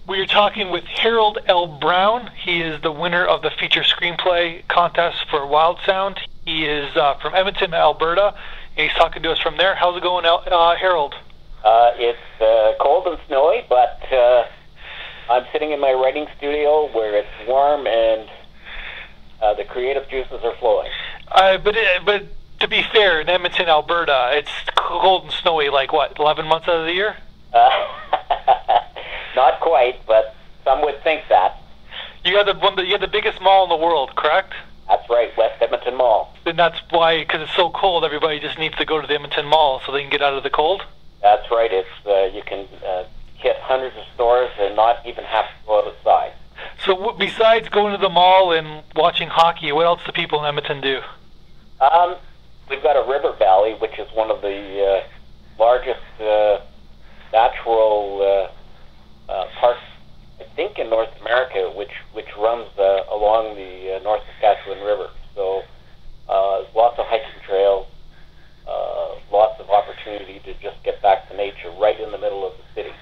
We are talking with Harold L. Brown. He is the winner of the feature screenplay contest for Wild Sound. He is from Edmonton, Alberta, and he's talking to us from there. How's it going, Harold? It's cold and snowy, but I'm sitting in my writing studio where it's warm and the creative juices are flowing. But to be fair, in Edmonton, Alberta, it's cold and snowy like, what, 11 months out of the year? Not quite, but some would think that. You have the biggest mall in the world, correct? That's right, West Edmonton Mall. And that's why, because it's so cold, everybody just needs to go to the Edmonton Mall so they can get out of the cold? That's right. It's you can hit hundreds of stores and not even have to go outside. So besides going to the mall and watching hockey, what else do people in Edmonton do? We've got a river valley, which is one of the largest natural parks, I think, in North America, which runs along the North Saskatchewan River. So lots of hiking trails, lots of opportunity to just get back to nature right in the middle of the city.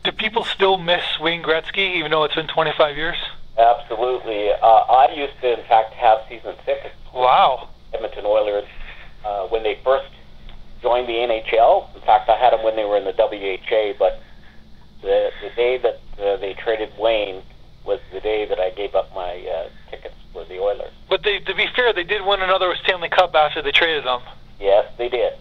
Do people still miss Wayne Gretzky, even though it's been 25 years? Absolutely. I used to, in fact, have season tickets. Wow. Edmonton Oilers when they first joined the NHL. In fact, I had them when they were in the WHA, but the day that they traded Wayne was the day that I gave up my tickets for the Oilers. But to be fair, they did win another Stanley Cup after they traded them. Yes, they did.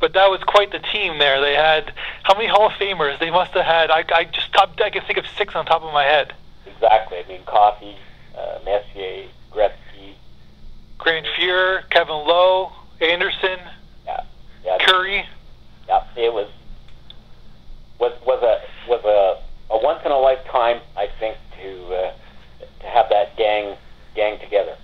But that was quite the team there. They had, how many Hall of Famers? They must have had, I can think of 6 on top of my head. Exactly. I mean, Coffey, Messier, Gretzky, Grant Fuhr, Kevin Lowe, Anderson, yeah, Curry. Yeah, it was a once in a lifetime, I think, to have that gang together.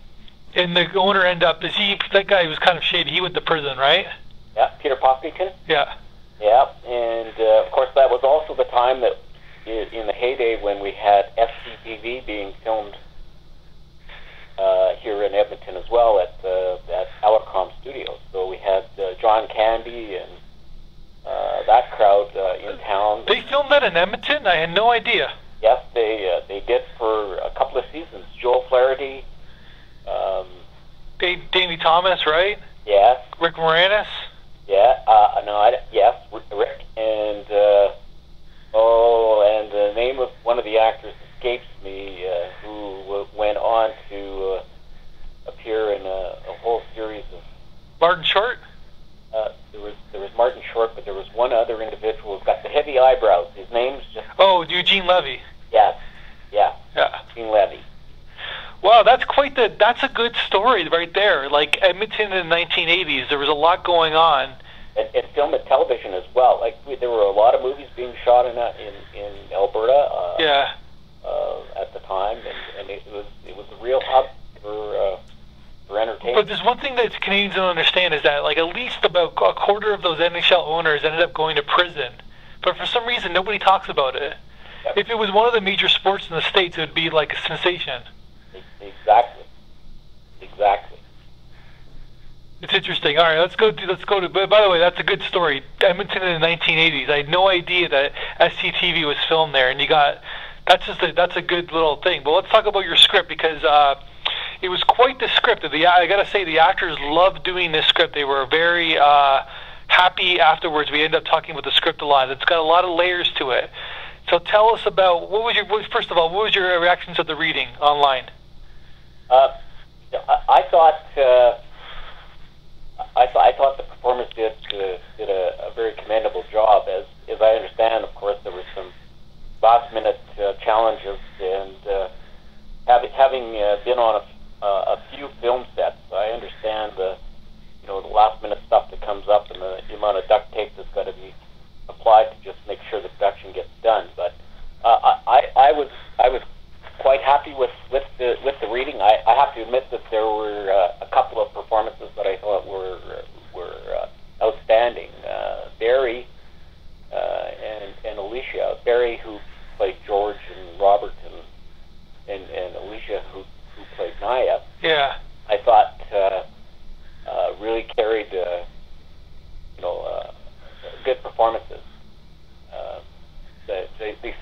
And the owner that guy was kind of shady. He went to prison, right? Yeah, Peter Pospeykin. Yeah. Yeah, and of course that was also the time that in the heyday when we had FCTV being filmed here in Edmonton as well at Alarcom Studios. So we had John Candy and that crowd in town. They filmed that in Edmonton? I had no idea. Yes, they did for a couple of seasons. Joel Flaherty. Davey Thomas, right? Yes. Rick Moranis? Yeah. Yes, Rick and and the name of one of the actors escapes me, who went on to appear in a whole series of. Martin Short? There was Martin Short, but there was one other individual who's got the heavy eyebrows. His name's just. Oh, Eugene Levy. Yes. Yeah. Yeah. Eugene Levy. Wow, that's a good story right there. Like Edmonton in the 1980s, there was a lot going on. And film and television as well. Like there were a lot of movies being shot in Alberta. Yeah. At the time, and it was a real hub for entertainment. But there's one thing that Canadians don't understand is that like at least about a quarter of those NHL owners ended up going to prison. But for some reason, nobody talks about it. Yep. If it was one of the major sports in the States, it would be like a sensation. Exactly. It's interesting. All right, let's go to. By the way, that's a good story. Edmonton in the 1980s. I had no idea that SCTV was filmed there, and that's a good little thing. But let's talk about your script because it was quite the script. I gotta say, the actors loved doing this script. They were very happy afterwards. We ended up talking about the script a lot. It's got a lot of layers to it. So tell us about first of all, what was your reactions to the reading online? I thought the performers did a very commendable job. As I understand, of course, there were some last minute challenges, and having been on a few film sets, I understand the last minute stuff that comes up and the amount of duct tape that's got to be applied to just make sure the production gets done. But I was quite happy with the reading. I have to admit that there were a couple of performances that I thought were outstanding. Barry and Alicia. Barry, who played George and Robert, and Alicia, who played Naya. Yeah. I thought really carried good performances. They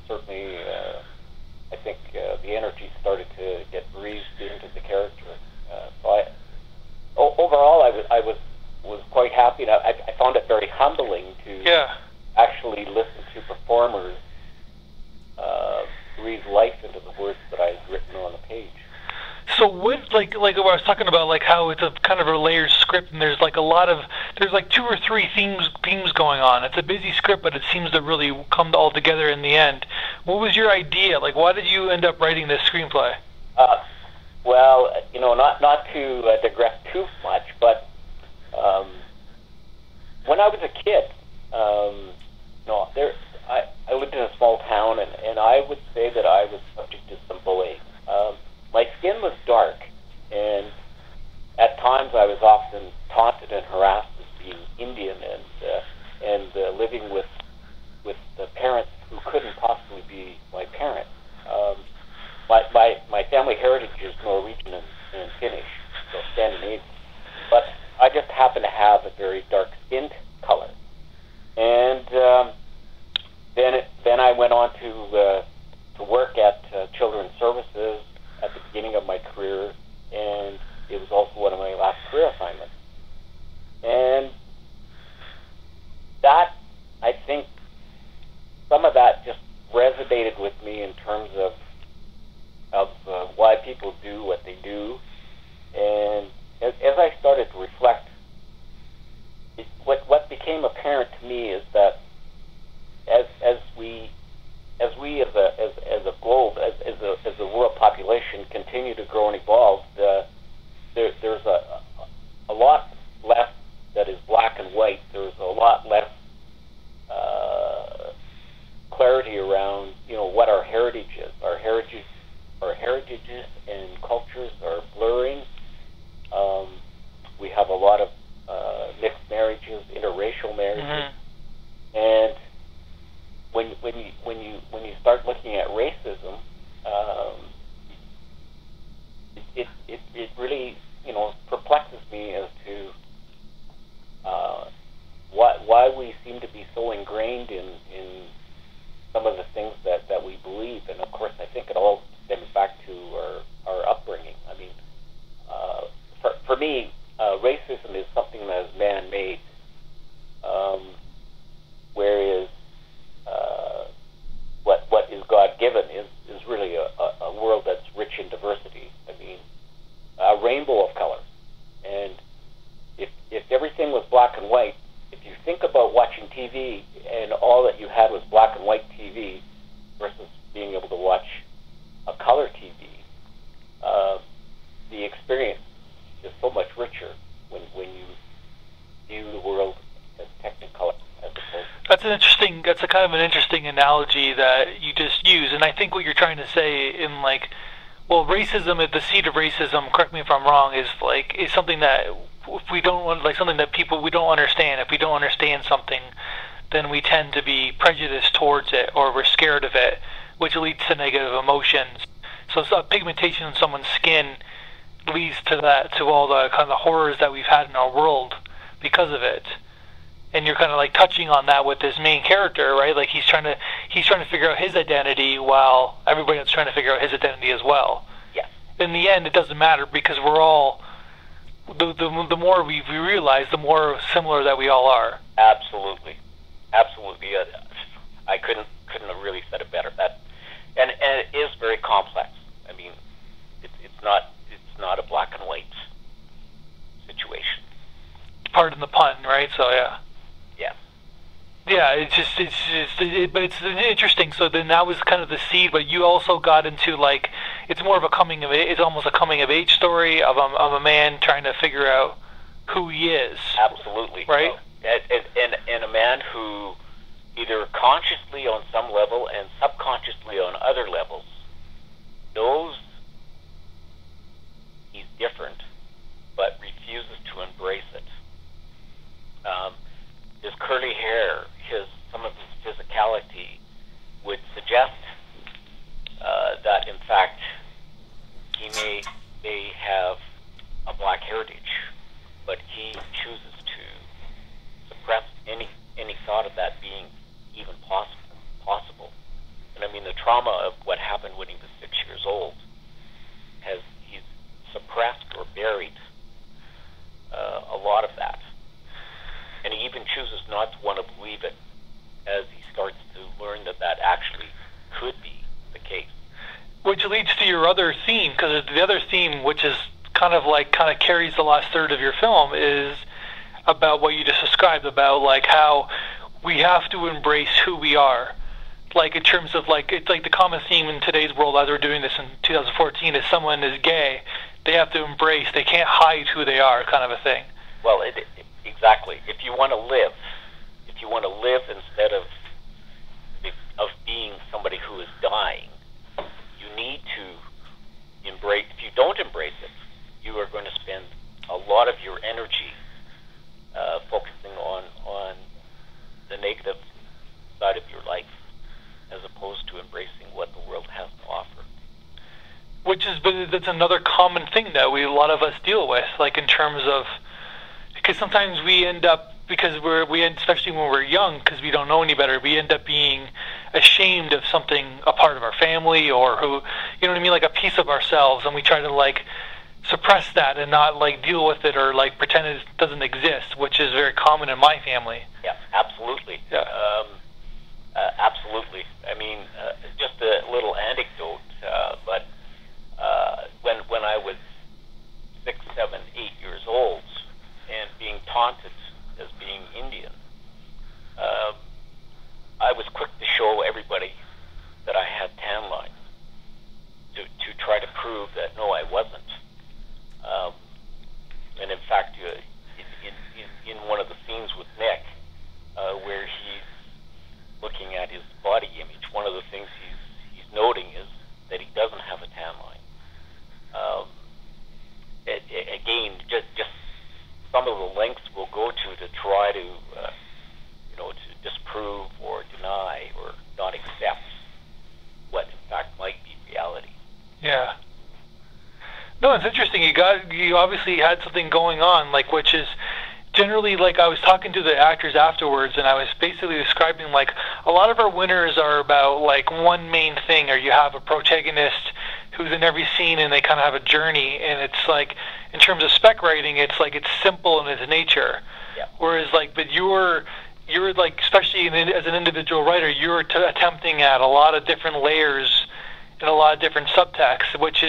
certainly, I think the energy started to get breathed into the character. Overall, I was quite happy. And I found it very humbling to actually listen to performers breathe life into the words that I had written on the page. So what, like what I was talking about, like how it's a kind of a layered script, and there's like there's like 2 or 3 themes going on. It's a busy script, but it seems to really come all together in the end. What was your idea? Like, why did you end up writing this screenplay? Well, not to digress too much, but when I was a kid, I lived in a small town, and I would say that I was subject to some bullying. My skin was dark, and at times I was often taunted and harassed as being Indian and living with the parents who couldn't possibly be my parents. My family heritage is Norwegian and Finnish, so Scandinavian, but I just happen to have a very dark skinned color. And then I went on to work at Children's Services at the beginning of my career, and it was also one of my last career assignments. And that, I think, some of that just resonated with me in terms of why people do what they do. And as I started to reflect, what became apparent to me is that as we as a globe, as the world population continue to grow and evolve, there's a lot less that is black and white. There's a lot less clarity around what our heritage is. Our heritages and cultures are blurring. We have a lot of mixed marriages, interracial marriages, and when you start looking at racism, it really perplexes me as to why we seem to be so ingrained in some of the things that we believe. And of course, I think it all stems back to our upbringing. I mean, for me, racism is something that is man-made, whereas what is God-given is really a world that's rich in diversity. I mean, a rainbow of colors. And if everything was black and white, if you think about watching TV and all that you had was black and white TV versus being able to watch a color TV, the experience is so much richer when you view the world as Technicolor as opposed to... That's a kind of an interesting analogy that you just use, and I think what you're trying to say in racism at the seed of racism, correct me if I'm wrong, is something that if we don't want, something that we don't understand. If we don't understand something, then we tend to be prejudiced towards it, or we're scared of it, which leads to negative emotions. So pigmentation in someone's skin leads to all the kind of horrors that we've had in our world because of it. And you're kind of touching on that with this main character, right? Like he's trying to figure out his identity while everybody else is trying to figure out his identity as well. Yeah. In the end, it doesn't matter because we're all the more we realize, the more similar that we all are. Absolutely. I couldn't have really said it better. And it is very complex. I mean, it's not a black and white situation. Pardon the pun, right? So yeah. Yeah. Yeah, but it's interesting. So then that was kind of the seed, but you also got into it's more of it's almost a coming of age story of a man trying to figure out who he is. Absolutely. Right. And a man who either consciously on some level and subconsciously on other levels knows he's different, but refuses to embrace it. His curly hair, some of his physicality would suggest that in fact he may have a black heritage, but he chooses to suppress any thought of that being even possible. And I mean trauma of what happened when he was 6 years old he's suppressed or buried a lot of that, and he even chooses not to want to believe it as he starts to learn that actually could be the case. Which leads to your other theme, because the other theme, which is kind of carries the last third of your film, is about what you just described, about like how we have to embrace who we are. Like in terms of like, it's like the common theme in today's world as we're doing this in 2014 is someone is gay, they have to embrace, they can't hide who they are, kind of a thing. Well, exactly. If you want to live instead of being somebody who is dying, you need to embrace. If you don't embrace it, you are going to spend a lot of your energy focusing on the negative side of your life, as opposed to embracing what the world has to offer. But that's another common thing that a lot of us deal with, like in terms of, because sometimes we end up, because especially when we're young, because we don't know any better, we end up being ashamed of something, a part of our family, or who, you know what I mean, like a piece of ourselves, and we try to like suppress that and not like deal with it or like pretend it doesn't exist, which is very common in my family. Yeah, absolutely. Yeah. Absolutely. I mean, just a little anecdote, but when I was 6, 7, 8 years old and being taunted as being Indian, I was quick to show everybody that I had tan lines to try to prove that no, I wasn't. And in fact, in one of the scenes with Nick, where he's looking at his body image, one of the things he's noting is that he doesn't have a tan line. Again, just some of the lengths we'll go to try to to disprove or deny or not accept what in fact might be reality. Yeah. No, it's interesting. You obviously had something going on, like, which is generally, like, I was talking to the actors afterwards, and I was basically describing, like, a lot of our winners are about, like, one main thing, or you have a protagonist who's in every scene, and they kind of have a journey, and it's, like, in terms of spec writing, it's, like, it's simple in its nature. Yeah. Whereas, like, but you're like, especially as an individual writer, you're attempting at a lot of different layers and a lot of different subtext, which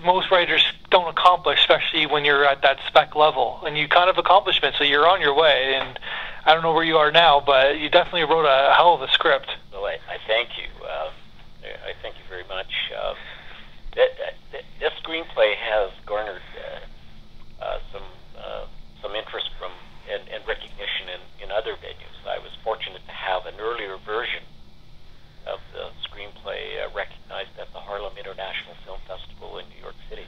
most writers don't accomplish, especially when you're at that spec level. And you kind of accomplished it, so you're on your way. And I don't know where you are now, but you definitely wrote a hell of a script. Well, I thank you. I thank you very much. This screenplay has garnered some interest from and recognition in other venues. I was fortunate to have an earlier version of the screenplay recognized at the Harlem International Film Festival in New York City,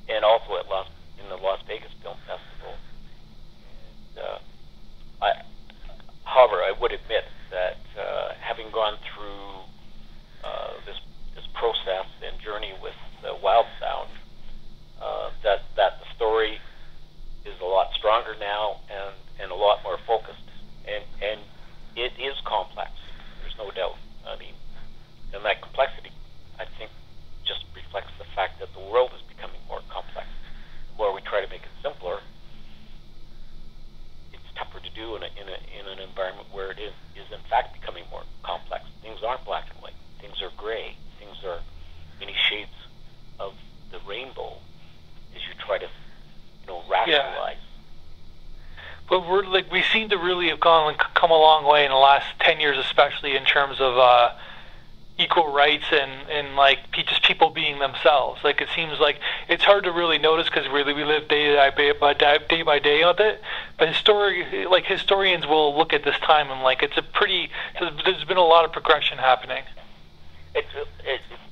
and also in the Las Vegas Film Festival. And, however, I would admit that having gone through this process and journey with Wild Sound, that the story is a lot stronger now and a lot more focused, and it is complex. There's no doubt. I mean, and that complexity, I think, just reflects the fact that the world is becoming more complex. The more we try to make it simpler, it's tougher to do in an environment where it is in fact becoming more complex. Things aren't black and white. Things are gray. Things are many shades of the rainbow as you try to, rationalize. Yeah. But we seem to really have come a long way in the last 10 years, especially in terms of equal rights and like just people being themselves. Like, it seems like it's hard to really notice because really we live day by day with it. But historians will look at this time and like there's been a lot of progression happening. It's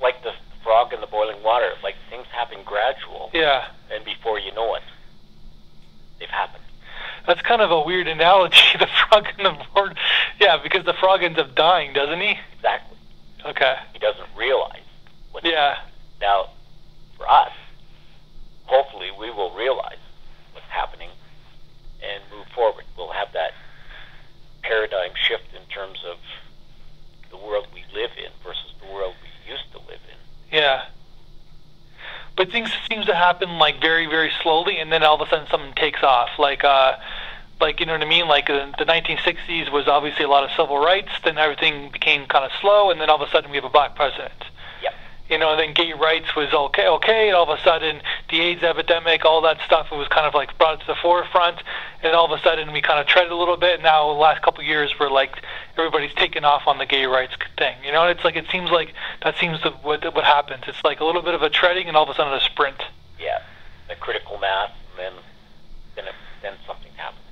like the frog in the boiling water. Like, things happen gradual. Yeah. And before you know it, they've happened. That's kind of a weird analogy, the frog in the board. Yeah, because the frog ends up dying, doesn't he? Exactly. Okay. He doesn't realize what's happening. Now, for us, hopefully we will realize what's happening and move forward. We'll have that paradigm shift in terms of but things seems to happen like very, very slowly, and then all of a sudden something takes off. Like you know what I mean? Like the 1960s was obviously a lot of civil rights. Then everything became kind of slow, and then all of a sudden we have a black president. You know, and then gay rights was okay, and all of a sudden the AIDS epidemic, all that stuff, it was kind of like brought to the forefront, and all of a sudden we kind of treaded a little bit, and now the last couple of years we're like, everybody's taken off on the gay rights thing. You know, it's like, it seems like that seems to what happens. It's like a little bit of a treading, and all of a sudden a sprint. Yeah, the critical mass, and then something happens.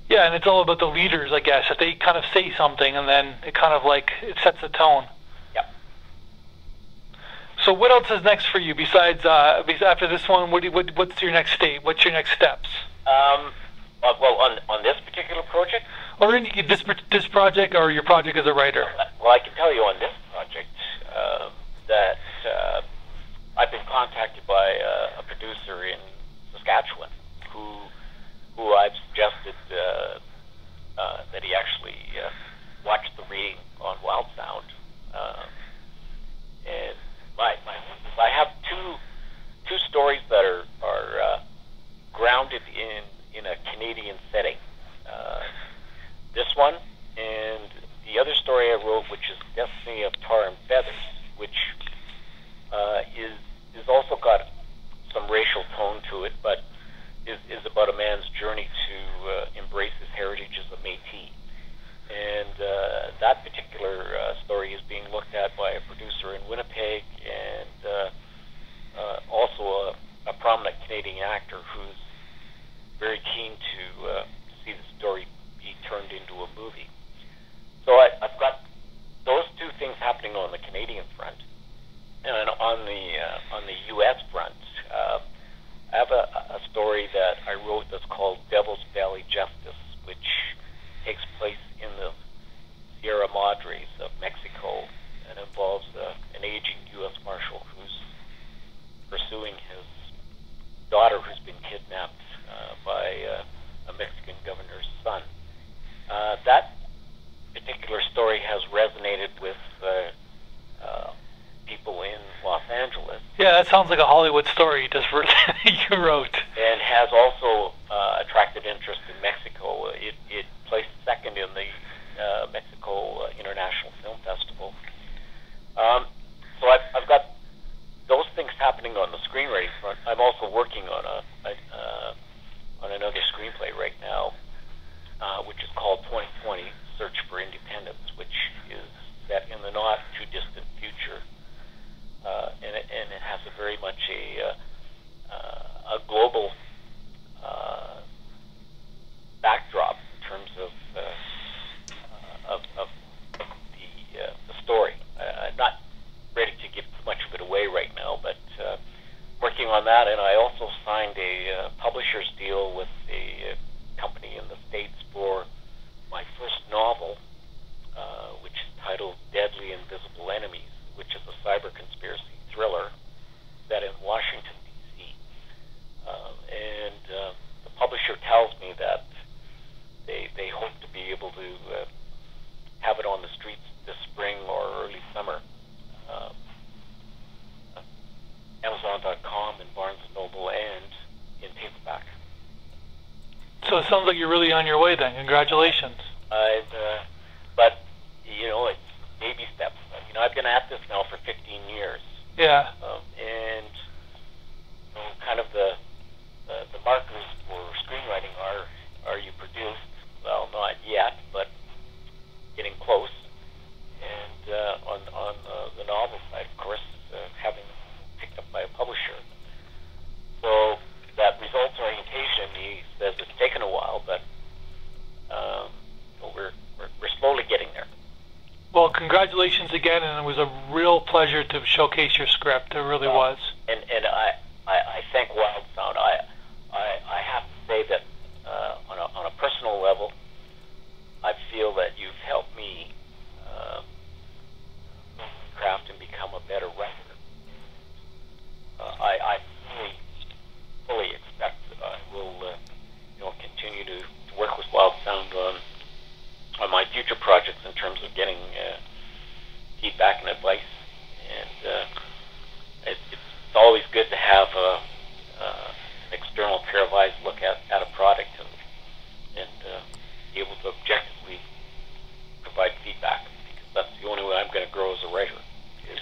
Yeah, and it's all about the leaders, I guess, that they kind of say something, and then it kind of like, it sets the tone. So what else is next for you besides after this one? What's your next state? What's your next steps? Well, on this particular project, or in this project, or your project as a writer. Well, I can tell you on this project that I've been contacted by a producer in Saskatchewan who I've suggested that he actually watch the reading on Wild Sound, and I have two stories that are grounded in a Canadian setting. This one and the other story I wrote, which is Destiny of Tar and Feathers, which is also got some racial tone to it, but is about a man's journey to embrace his heritage as a Métis. And that particular story is being looked at by a producer in Winnipeg, and also a prominent Canadian actor who's very keen to see the story be turned into a movie. So I've got those two things happening on the Canadian front, and on the U.S. front, I have a story that I wrote that's called Devil's Valley Justice, which takes place in the Sierra Madres of Mexico, and involves an aging U.S. Marshal who's pursuing his daughter who's been kidnapped by a Mexican governor's son. That particular story has resonated with people in Los Angeles. Yeah, that sounds like a Hollywood story you wrote. And has also attracted interest in Mexico. It placed second in the Mexico International Film Festival. So I've got those things happening on the screenwriting front. I'm also working on another screenplay right now, which is called 2020 Search for Independence, which is set in the not too distant future, and it has a very much a global backdrop in terms of the story. I'm not ready to give too much of it away right now, but working on that, and I also signed a publisher's deal with a company in the States for my first novel, which is titled Deadly Invisible Enemies, which is a cyber conspiracy thriller set in Washington, D.C. And the publisher tells me that they hope to be able to have it on the streets this spring or early summer. Amazon.com and Barnes & Noble, and in paperback. So it sounds like you're really on your way then. Congratulations. But, you know, it's baby steps. You know, I've been at this now for 15 years. Yeah. And you know, kind of the markers for screenwriting are you produced? Well, not yet, but getting close. And on the novel side, of course, having picked up by a publisher. So that results orientation, he says it's taken a while, but we're slowly getting there. Well, congratulations again, and it was a real pleasure to showcase your script. It really was. And I thank Wild Sound. I have to say that on a personal level, I feel that you've helped me craft and become a better writer. I fully expect that I will continue to work with Wild Sound on my future projects in terms of getting feedback and advice. And it's going to grow as a writer, is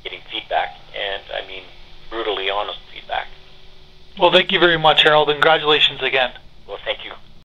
getting feedback, and I mean brutally honest feedback. Well, thank you very much, Harold, and congratulations again.